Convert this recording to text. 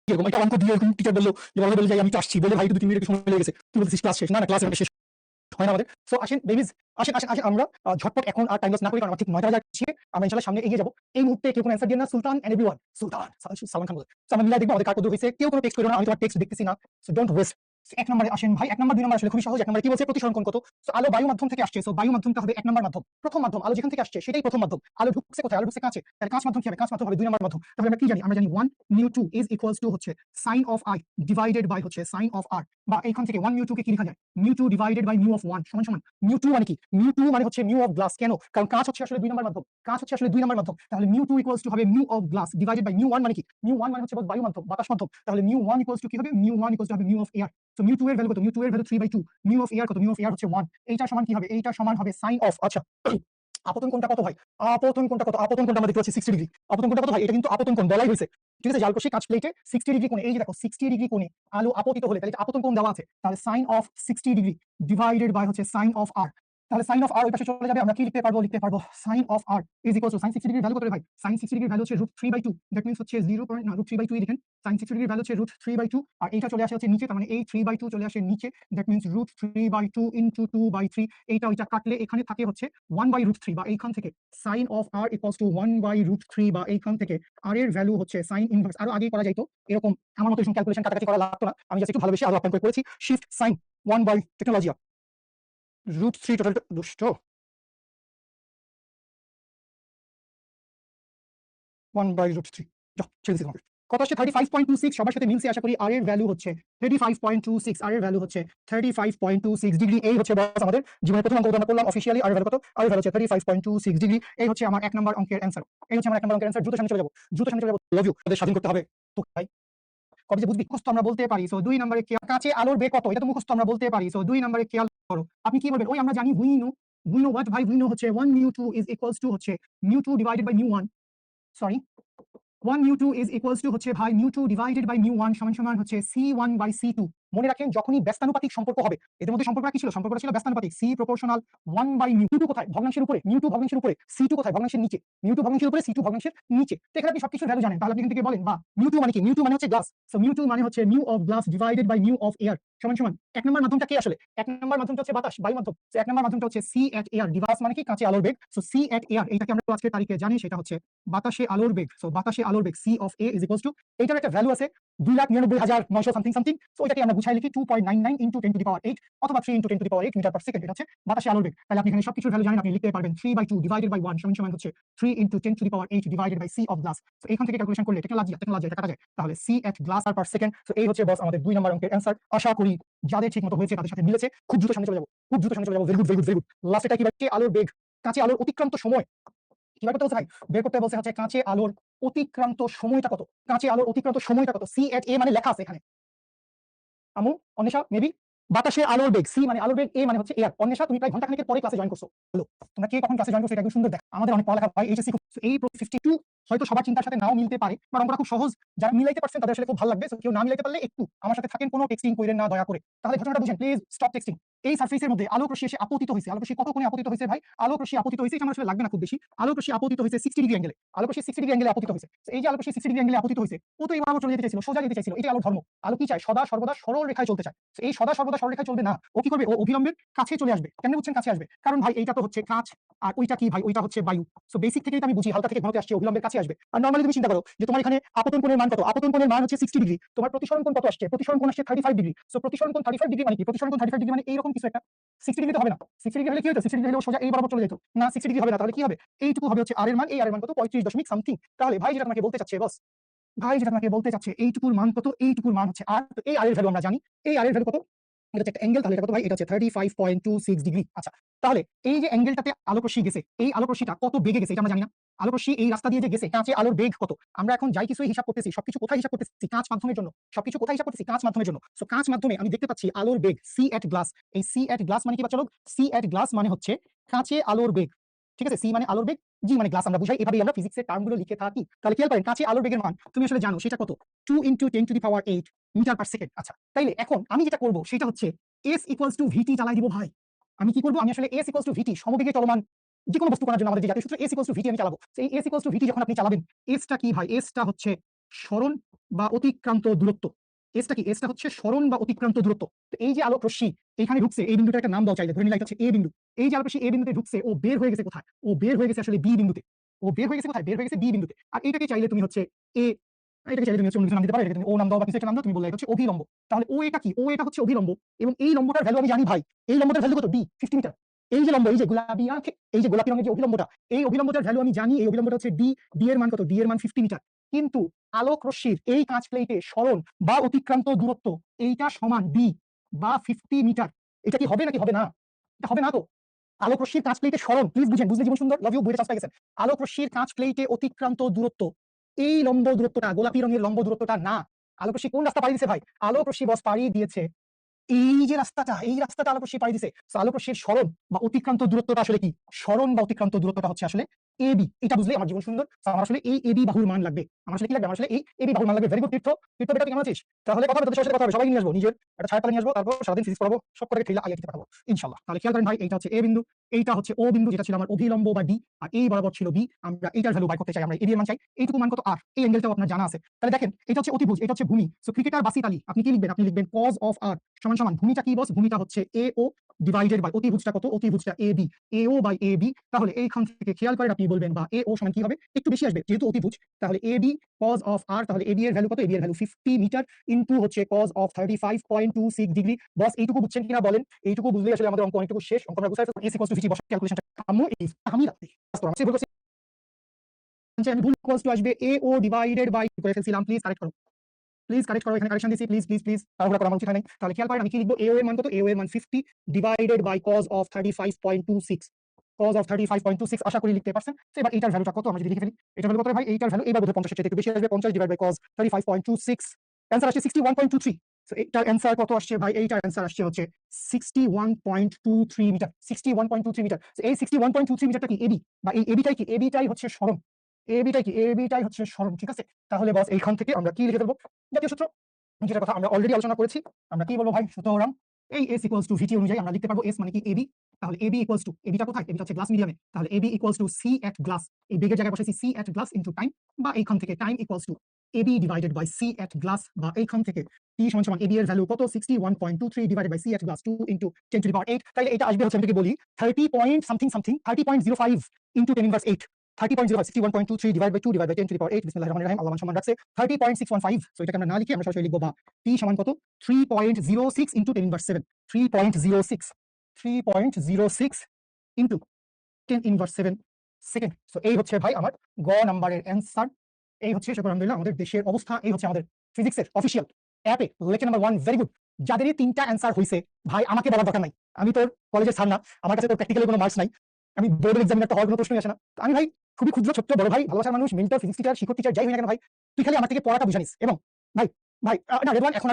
এরকম একটা অঙ্ক দিয়ে এরকম টিচার বললো যে বলে বলে যাই আমি তো আসছি বলে ভাই 2-3 মিনিট একটু সময় লেগে গেছে, তুই বলছিস ক্লাস শেষ, না না ক্লাস এখন শেষ হয় না আমাদের। সো আসেন বেবিজ, আসেন আসেন আসেন আমরা ঝটপট এখন আর টাইম লস না করি, কারণ আমার ঠিক 9টা বাজার ছিল, আমরা ইনশাআল্লাহ সামনে এগিয়ে যাবো। এই মুহূর্তে কেউ কোনো অ্যানসার দিয়ে না, সুলতান এন্ড এভরিওয়ান, সুলতান সালমান খান বলে। সো আমরা মিলাই দেখবো আমাদের কার কত হয়েছে, কেউ কোনো টেক্সট করো না, আমি তোমার টেক্সট দেখতেছি না, সো ডোন্ট ওয়েস্ট। এক নম্বরে আসেন ভাই, 1 নম্বর 2 নম্বর আসলে খুবই সহজ। 1 নম্বরে কি বলছে, প্রতিসরণ কোণ কত। সো আলো বায়ু মাধ্যম থেকে আসছে, সো বায়ু মাধ্যমটা হবে 1 নম্বর মাধ্যম, প্রথম মাধ্যম, আলো যেখান থেকে আসছে সেটাই প্রথম মাধ্যম। আলো ঢুকছে কোথায়, আলো ঢুকছে কাঁচে, তাহলে কাঁচ মাধ্যম কি হবে, কাঁচ মাধ্যম হবে 2 নম্বর মাধ্যম। তাহলে আমরা কি জানি, আমরা জানি 1 μ2 ইজ ইকুয়ালস টু হচ্ছে sin of i divided by হচ্ছে sin of r, বা এইখান থেকে 1 μ2 কে কি লেখা যায়, μ2 ডিভাইডেড বাই μ of 1 সমান সমান μ2 মানে কি, μ2 মানে হচ্ছে μ of গ্লাস। কেন, কারণ কাঁচ হচ্ছে আসলে 2 নম্বর মাধ্যম, কাঁচ হচ্ছে আসলে 2 নম্বর মাধ্যম, তাহলে μ2 ইকুয়ালস টু হবে μ of গ্লাস ডিভাইডেড বাই μ1 মানে কি, μ1 মানে হচ্ছে বায়ু মাধ্যম, বাতাস মাধ্যম, তাহলে μ1 ইকুয়ালস টু কি হবে, μ1 ইকুয়ালস টু হবে μ of air। সো μ2 এর ভ্যালু কত, μ2 এর ভ্যালু 3/2, μ of air কত, μ of air হচ্ছে 1, এইটা সমান কি হবে, এইটা সমান হবে sin of, আচ্ছা আপতন কোণটা কত ভাই, আপতন কোণটা কত, আপতন কোণটা আমরা দেখতে পাচ্ছি 60 ডিগ্রি, আপতন কোণটা কত ভাই, এটা কিন্তু আপতন কোণ বলাই হয়েছে, ঠিক আছে। জাল কষি কাঁচ প্লেটে 60 ডিগ্রি কোণে, এই যে দেখো 60 ডিগ্রি কোণে আলো আপতিত হলে তাহলে আপতন কোণ দেওয়া আছে, তাহলে sin of 60 degree divided by হচ্ছে sin of r, তাহলে sin of r ওই পাশে চলে যাবে, আমরা কি লিখতে পারবো, লিখতে পারবো sin of r is equals two sin 60 ডিগ্রির ভ্যালু কত রে ভাই, sin 60 ডিগ্রির ভ্যালু হচ্ছে √3/2, দ্যাট মিন্স হচ্ছে 0. না √3/2 লিখেন, sin 60 ডিগ্রির ভ্যালু হচ্ছে √3/2, আর এইটা চলে আসে হচ্ছে নিচে, তার মানে এই 3/2 চলে আসে নিচে, দ্যাট মিন্স √3/2 ইনটু 2/3, এইটা ওইটা কাটলে এখানে থাকে হচ্ছে 1/√3, বা এইখান থেকে sin of r equals to 1/√3, বা এইখান থেকে r এর ভ্যালু হচ্ছে sin ইনভার্স। আরো আগেই করা যাইতো এরকম, আমার মতো এরকম ক্যালকুলেশন কাটাকাটি করা লাগতো না, আমি জাস্ট একটু ভালোবেসে আরো আপ্যায়ন করে করেছি, শিফট sin 1/টেকনোলজিয়া √3 টোটাল দুষ্ট 1/√3, ছেড়ে দিছি তোমাকে। কত আসছে 35.26, সবার সাথে মিলছে আশা করি। আর এর ভ্যালু হচ্ছে 35.26, আর এর ভ্যালু হচ্ছে 35.26 ডিগ্রি। এই হচ্ছে বস আমাদের জীবনের প্রথম অঙ্ক আমরা করলাম অফিশিয়ালি। আর এর ভ্যালু কত, আর এর ভ্যালু হচ্ছে 35.26 ডিগ্রি। এই হচ্ছে আমার 1 নম্বর অঙ্কের অ্যানসার, এই হচ্ছে আমার 1 নম্বর অঙ্কের অ্যানসার। দ্রুত সামনে চলে যাবো, দ্রুত সামনে চলে যাবো। লাভ ইউ, তাদের স্বাধীন করতে হবে তো ভাই, কবে যে বুঝবি মুখস্থ আমরা বলতে পারি। সো 2 নম্বরে কাঁচে আলোর বেগ কত, এটা তো মুখস্থ আমরা বলতে পারি। সো 2 নম্বরে খেয়াল করো, আপনি কি বলবেন, ওই আমরা জানি উই নো হোয়াট ভাই, উই নো হচ্ছে 1 μ2 ইজ ইকুয়ালস টু হচ্ছে μ2 divided by μ1, sorry 1 μ2 is equals to হচ্ছে ভাই μ2 ডিভাইডেড বাই μ1 সমান সমান হচ্ছে c1/c2। মনে রাখেন যখনই ব্যস্তানুপাতিক সম্পর্ক হবে, এদের মধ্যে সম্পর্কটা কি ছিল, সম্পর্কটা ছিল ব্যস্তানুপাতিক, c প্রপোর্শনাল 1/μ2 কোথায়, ভগ্নাংশের উপরে, μ2 ভগ্নাংশের উপরে, c2 কোথায়, ভগ্নাংশের নিচে, μ2 ভগ্নাংশের উপরে, c2 ভগ্নাংশের নিচে। তো এখানে আপনি সবকিছুর ভ্যালু জানেন, তাহলে আপনি এখান থেকে বলেন বা μ2 মানে কি, μ2 মানে হচ্ছে গ্লাস, সো μ2 মানে হচ্ছে μ of glass divided by μ of air সমান সমান 1 নম্বর মাধ্যমটা কি আসলে, 1 নম্বর মাধ্যমটা হচ্ছে বাতাস, বায়ু মাধ্যম। সো 1 নম্বর মাধ্যমটা হচ্ছে c at air, ডিভাইস মানে কি কাঁচে আলোর বেগ, সো c at air এইটাকে আমরা আজকের তারিখে জানি সেটা হচ্ছে বাতাসে আলোর বেগ। সো বাতাসে আলোর বেগ c of a is equals two, এইটার একটা ভ্যালু আছে 2,99,900 সামথিং সামথিং। সো ওইটাকে আমরা বুঝাই লিখি 2.99 ইনটু 10 টু দি পাওয়ার 8 অথবা 3 into 10 to the power 8 metre per second. এটা হচ্ছে বাতাসে আলোর বেগ। তাহলে আপনি এখানে সবকিছুর ভ্যালু জানেন, আপনি লিখতে পারবেন 3/2 ডিভাইডেড বাই 1 সমান সমান হচ্ছে 3 into 10 to the power 8 divided by c of glass. So এখান থেকে ক্যালকুলেশন করলে টেকনোলজি এটা কাটা যায়, তাহলে c at glass per second. So এই হচ্ছে বস আমাদের 2 নম্বর অঙ্কের অ্যানসার। আশা করি যাদের ঠিকমতো হয়েছে তাদের সাথে মিলেছে। খুব দ্রুত সামনে চলে যাবো, খুব দ্রুত সামনে চলে যাবো। Very good very good very good. লাস্টে কি বাকি, আলোর বেগ, কাঁচে আলোর অতিক্রান্ত সময় কি বের করতে বলছে ভাই, বের করতে বলছে হচ্ছে কাঁচে আলোর অতিক্রান্ত সময়টা কত, কাঁচে আলোর অতিক্রান্ত সময়টা কত, c at a মানে লেখা আছে এখানে, আমু অন্বেষা মেবি, বাতাসে আলোর বেগ, সি মানে আলোর বেগ, এ মানে হচ্ছে এয়ার। অন্বেষা তুমি প্রায় ঘন্টাখানেকের পরে ক্লাসে জয়েন করছো, হ্যালো তোমরা কে কখন ক্লাসে জয়েন করছো এটা একদম সুন্দর দেখ, আমাদের অনেক পড়ালেখা ভাই, এইচএসসি এই 52 হয়তো সবার চিন্তার সাথে নাও মিলতে পারে, বা অঙ্কটা খুব সহজ, যারা মিলাইতে পারছেন তাদের আসলে খুব ভালো লাগবে। কেউ না মিলাইতে পারলে একটু আমার সাথে থাকেন, কোনো টেক্সটিং করেন না দয়া করে, তাহলে ঘটনাটা বুঝেন প্লিজ, স্টপ টেক্সটিং। এই সারফেসের মধ্যে আলোক রশ্মি এসে আপতিত হয়েছে, আলোক রশ্মি কত কোণে আপতিত হয়েছে ভাই, আলোক রশ্মি আপতিত হয়েছে, এটা আমার আসলে লাগবে না খুব বেশি, আলোক রশ্মি আপতিত হয়েছে 60 ডিগ্রি অ্যাঙ্গেলে, আলোক রশ্মি 60 ডিগ্রি অ্যাঙ্গেলে আপতিত হয়েছে। এই যে আলোক রশ্মি 60 ডিগ্রি অ্যাঙ্গেলে আপতিত হয়েছে, ও তো এই বরাবর চলে যেতে চাইছিল, সোজা যেতে চাইছিল, এটা আলোর ধর্ম। আলো কি চায়, সদা সর্বদা সরল রেখায় চলতে চায়। এই সদা সর্বদা সরল রেখায় চলবে না, ও কি করবে, ও অভিলম্বের কাছে চলে আসবে। কেন বুঝছেন কাছে আসবে, কারণ ভাই এইটা তো হচ্ছে কাঁচ, আর ওইটা কি ভাই, ওইটা হচ্ছে বায়ু। সো বেসিক থেকেই আমি বুঝি, হালকা থেকে ঘনতে আসছে, অভিলম্বের কাছে আসবে। আর নরমালি তুমি চিন্তা করো যে তোমার এখানে আপতন কোণের মান কত, আপতন কোণের মান হচ্ছে 60 ডিগ্রি, তোমার প্রতিসরণ কোণ কত আসছে, প্রতিসরণ কোণ আসছে 35 ডিগ্রি। সো প্রতিসরণ কোণ 35 ডিগ্রি মানে কি, প্রতিসরণ কোণ 35 ডিগ্রি মানে এইরকম কিছু একটা। 60 ডিগ্রি তো হবে না, 60 ডিগ্রি হলে কি হতো, 60 ডিগ্রি হলে সোজা এই বরাবর চলে যেত না, 60 ডিগ্রি হবে না, তাহলে কি হবে, এইটুকু হবে হচ্ছে আর এর মান, এই আর এর মান কত 35 দশমিক সামথিং। তাহলে ভাই যেটা তোমাকে বলতে চাচ্ছে বস, ভাই যেটা তোমাকে বলতে চাচ্ছে এইটুকুর মান কত, এইটুকুর মান হচ্ছে আর, তো এই আর এর ভ্যালু আমরা জানি, এই আর এর ভ্যালু কত, এটা হচ্ছে একটা অ্যাঙ্গেল, তাহলে এটা কত ভাই, এটা হচ্ছে 35.26 ডিগ্রি। আচ্ছা তাহলে এই যে অ্যাঙ্গেলটাতে আলোক রশ্মি গেছে, এই আলোক রশ্মিটা কত বেগে গেছে এটা আমরা জানি না, আলোক রশ্মি এই রাস্তা দিয়ে যে গেছে, কাঁচে আলোর বেগ কত, আমরা এখন যাই কিছুই হিসাব করতেছি, সবকিছু কোথায় হিসাব করতেছি, কাঁচ মাধ্যমের জন্য, সবকিছু কোথায় হিসাব করতেছি, কাঁচ মাধ্যমের জন্য। সো কাঁচ মাধ্যমে আমি দেখতে পাচ্ছি আলোর বেগ c at গ্লাস, এই c at গ্লাস মানে কি বাচ্চা লোক, c at গ্লাস মানে হচ্ছে কাঁচে আলোর বেগ, ঠিক আছে, c মানে আলোর বেগ, জি মানে গ্লাস, আমরা বুঝাই, এভাবেই আমরা ফিজিক্সের টার্মগুলো লিখে থাকি। তাহলে খেয়াল করেন কাঁচে আলোর বেগের মান তুমি আসলে জানো সেটা কত, 2 into 10 to the power 8 metre per second. আচ্ছা তাইলে এখন আমি যেটা করব সেটা হচ্ছে s ইকুয়ালস টু vt চালাই দিব ভাই। আমি কি করব, আমি আসলে s ইকুয়ালস টু vt, সমবেগে চলমান যে কোনো বস্তু করার জন্য আমাদের যে জাতীয় সূত্র s ইকুয়ালস টু vt আমি চালাবো। এই s ইকুয়ালস টু vt যখন আপনি চালাবেন, s টা কি ভাই, s টা হচ্ছে সরণ বা অতিক্রান্ত দূরত্ব। এসটা কি? এসটা হচ্ছে সরণ বা অতিক্রান্ত দূরত্ব। তো এই যে আলোক রশ্মি এখানে ঢুকছে, এই বিন্দুটার একটা নাম দাও চাইলে, ধরে নিলাম এটা হচ্ছে এ বিন্দু। এই যে আলোক রশ্মি এ বিন্দুতে ঢুকছে, ও বের হয়ে গেছে কোথায়? ও বের হয়ে গেছে আসলে বি বিন্দুতে। ও বের হয়ে গেছে কোথায়? বের হয়ে গেছে বি বিন্দুতে। আর এটাকে চাইলে তুমি হচ্ছে এ, এটাকে চাইলে তুমি হচ্ছে অন্য কিছু নাম দিতে পারো, এটাকে তুমি ও নাম দাও বা কিছু একটা নাম দাও, তুমি বললে এটা হচ্ছে অভিলম্ব। তাহলে ও এটা কি? ও এটা হচ্ছে অভিলম্ব, এবং এই লম্বটার ভ্যালু আমি জানি ভাই। এই লম্বটার ভ্যালু কত? D, 50 metre. এই যে লম্ব, এই যে গোলাপি এই যে গোলাপি রঙের যে অভিলম্বটা, এই অভিলম্বটার ভ্যালু আমি জানি, এই অভিলম্বটা হচ্ছে ডি। ডি এর মান কত? ডি এর মান 50 মিটার। কিন্তু আলোক রশ্মির এই কাঁচ প্লেটে সরণ বা অতিক্রান্ত দূরত্ব এইটা সমান ডি বা 50 মিটার। এটা কি হবে নাকি হবে না? এটা হবে না তো। আলোক রশ্মির কাঁচ প্লেটে সরণ, প্লিজ বুঝেন, বুঝলে জীবন সুন্দর, লাভ ইউ, বইটা চান্স পাই গেছেন। আলোক রশ্মির কাঁচ প্লেটে অতিক্রান্ত দূরত্ব, এই লম্ব দূরত্বটা, গোলাপি রঙের লম্ব দূরত্বটা না। আলোক রশ্মি কোন রাস্তা পাড়ি দিয়েছে ভাই? আলোক রশ্মি বস পাড়ি দিয়েছে এই যে রাস্তাটা, এই রাস্তাটা আলোক রশ্মি পাড়ি দিছে। সো আলোক রশ্মির সরণ বা অতিক্রান্ত দূরত্বটা আসলে কি? সরণ বা অতিক্রান্ত দূরত্বটা হচ্ছে আসলে এবি। এটা বুঝলে আমার জীবন সুন্দর। So আমার আসলে এই এবি বাহুর মান লাগবে। আমার আসলে কি লাগবে? আমার আসলে এই এবি বাহুর মান লাগবে। ভেরি গুড তীর্থ। তীর্থ বেটা তুই কেমন আছিস? তাহলে কথা হবে, তোদের সাথে কথা হবে, সবাই নিয়ে আসবো, নিজের একটা ছায়া পালা নিয়ে আসবো, তারপর সারাদিন ফিজিক্স পড়াবো, সব করে খেলা আইআইটিতে পাঠাবো ইনশাআল্লাহ। তাহলে খেয়াল করেন ভাই, এইটা হচ্ছে এ বিন্দু, এইটা হচ্ছে ও বিন্দু, যেটা ছিল আমার অভিলম্ব বা ডি, আর এই বরাবর ছিল বি। আমরা এইটার ভ্যালু বাই করতে চাই, আমরা এবি এর মান চাই। এইটুকু মান কত? আর এই অ্যাঙ্গেলটাও আপনার জানা আছে। তাহলে দেখেন, এটা হচ্ছে অতিভুজ, এটা হচ্ছে ভূমি। সো ক্রিকেটার বাসিত আলী, আপনি কি লিখবেন? আপনি লিখবেন cos অফ আর সমান সমান, ভূমিটা কি বস? ভূমিটা হচ্ছে এ ও ডিভাইডেড বাই অতিভুজটা কত? অতিভুজটা A B, A O by A B. তাহলে এইখান থেকে খেয়াল করেন, আপনি বলবেন বা এ ও সমান কি হবে? একটু বেশি আসবে যেহেতু অতিভুজ। তাহলে এ বি cos অফ আর, তাহলে এ বি এর ভ্যালু কত? এ বি এর ভ্যালু 50 মিটার ইনটু হচ্ছে cos অফ 35.26 ডিগ্রি। বস এইটুকু বুঝছেন কিনা বলেন? এইটুকু বুঝলেই আসলে আমাদের অঙ্ক অনেকটুকু শেষ। অঙ্ক আমরা বুঝতে পারছি। এস ইকুয়ালস টু ভিটি বসা, ক্যালকুলেশনটা আম্মু এই আমি রাখতে আমি ভুল করছি, আমি ভুল। ইকুয়ালস টু আসবে এ ও ডিভাইডেড বাই, করে ফেলছিলাম, প্লিজ কারেক্ট করো, প্লিজ কারেক্ট করো, এখানে কারেকশন দিছি, প্লিজ প্লিজ প্লিজ, তাহলে করা উচিত হয় নাই। তাহলে খেয়াল করেন আমি কি লিখবো? এ ও এর মান কত? এ ও এর মান 50 divided by cos of 35.26, cos of 35.26 আশা করি লিখতে পারছেন। তো এবার এইটার ভ্যালুটা কত আমরা যদি লিখে ফেলি, এটার ভ্যালু কত ভাই? এইটার ভ্যালু এবার বোধহয় 50 এর চাইতে একটু বেশি আসবে। 50 ডিভাইড বাই cos 35.26, অ্যানসার আসছে 61.23। সো এইটার অ্যানসার কত আসছে ভাই? এইটার অ্যানসার আসছে হচ্ছে 61.23 মিটার, 61.23 মিটার। সো এই 61.23 মিটারটা কি? এবি, বা এই এবিটাই কি? এবিটাই হচ্ছে সরণ, এবিটাই কি? এবিটাই হচ্ছে সরণ, ঠিক আছে? তাহলে বস এইখান থেকে আমরা কি লিখে ফেলবো? জাতীয় সূত্র, যেটার কথা আমরা অলরেডি আলোচনা করেছি। আমরা কি বলবো ভাই? সুতরাং এই এস ইকুয়ালস টু ভিটি অনুযায়ী আমরা লিখতে পারবো এস মানে কি? এবি। তাহলে এবি ইকুয়ালস টু, এবিটা কোথায়? এবিটা হচ্ছে গ্লাস মিডিয়ামে। তাহলে AB equals to C at glass, এই বেগের জায়গায় বসাইছি C at glass into time, বা এইখান থেকে time equals to AB divided by C at glass, বা এইখান থেকে টি সমান সমান এবি এর ভ্যালু কত? 61.23 divided by C at glass 2 into 10 to the power 8। তাহলে এটা আসবে হচ্ছে, আমি থেকে বলি 30 point something something, 30.05 into 10 inverse 8। 30.05, 61.23 divide by 2 divide by 10 to the power 8। বিসমিল্লাহির রহমানির রহিম। আল্লাহ মান সম্মান রাখছে 30.615। সো এটাকে আমরা না লিখে আমরা সরাসরি লিখবো বা টি সমান কত? 3.06 into 10 inverse 7, 3.06, 3.06 into 10 inverse 7 second. So এই হচ্ছে ভাই আমার গ নাম্বারের অ্যান্সার। এই হচ্ছে শুকর আলহামদুলিল্লাহ আমাদের দেশের অবস্থা। এই হচ্ছে আমাদের ফিজিক্সের অফিসিয়াল অ্যাপে লেকচার নাম্বার 1। Very good. যাদের এই 3টা অ্যান্সার হইছে ভাই, আমাকে বলার দরকার নাই, আমি তোর কলেজের স্যার না, আমার কাছে তোর প্র্যাকটিক্যালি কোনো মার্কস নাই, আমি বোর্ডের এক্সামিনার তো হওয়ার কোনো প্রশ্নই আসে না। তো আমি ভাই খুবই ক্ষুদ্র ছোট্ট বড় ভাই, ভালোবাসার মানুষ, মেন্টর, ফিজিক্স টিচার, শিক্ষক টিচার যাই হই না কেন ভাই, তুই খালি আমার থেকে পড়াটা বুঝানিস। এবং ভাই ভাই না রেডওয়ান, এখন